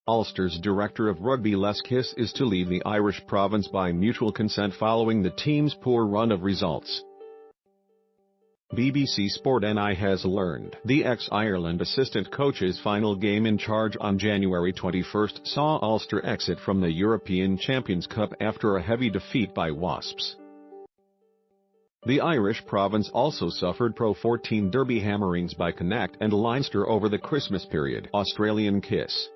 Ulster's director of rugby Les Kiss is to leave the Irish province by mutual consent following the team's poor run of results. BBC Sport NI has learned the ex-Ireland assistant coach's final game in charge on January 21 saw Ulster exit from the European Champions Cup after a heavy defeat by Wasps. The Irish province also suffered Pro 14 derby hammerings by Connacht and Leinster over the Christmas period. Australian Kiss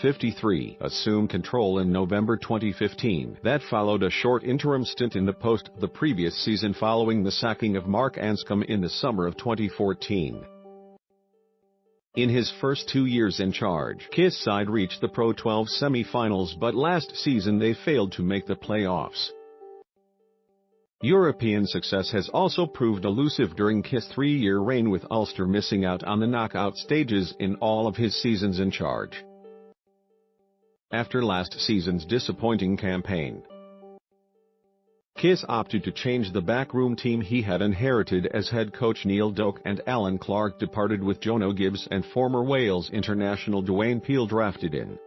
53 assumed control in November 2015. That followed a short interim stint in the post the previous season following the sacking of Mark Anscombe in the summer of 2014. In his first 2 years in charge, Kiss' side reached the Pro 12 semi-finals, but last season they failed to make the playoffs. European success has also proved elusive during Kiss' 3-year reign, with Ulster missing out on the knockout stages in all of his seasons in charge. After last season's disappointing campaign, Kiss opted to change the backroom team he had inherited as head coach Neil Doak and Alan Clark departed, with Jono Gibbs and former Wales international Dwayne Peel drafted in.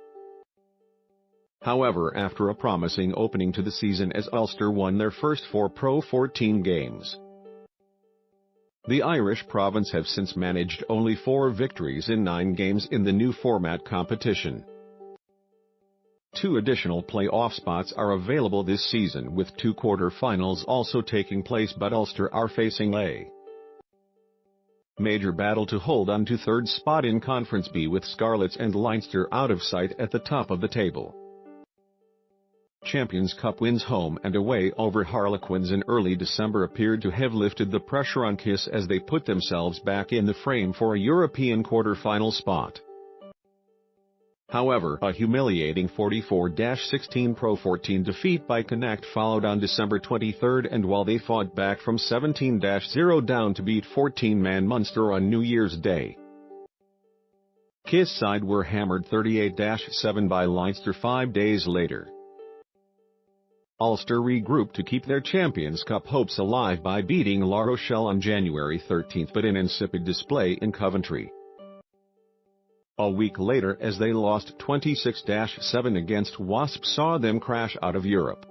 However, after a promising opening to the season as Ulster won their first 4 Pro 14 games, the Irish province have since managed only 4 victories in 9 games in the new format competition. 2 additional playoff spots are available this season, with 2 quarter-finals also taking place, but Ulster are facing a major battle to hold on to 3rd spot in Conference B, with Scarlets and Leinster out of sight at the top of the table. Champions Cup wins home and away over Harlequins in early December appeared to have lifted the pressure on Kiss as they put themselves back in the frame for a European quarter-final spot. However, a humiliating 44-16 Pro 14 defeat by Connacht followed on December 23, and while they fought back from 17-0 down to beat 14-man Munster on New Year's Day, Kiss' side were hammered 38-7 by Leinster 5 days later. Ulster regrouped to keep their Champions Cup hopes alive by beating La Rochelle on January 13, but an insipid display in Coventry a week later, as they lost 26-7 against Wasps, saw them crash out of Europe.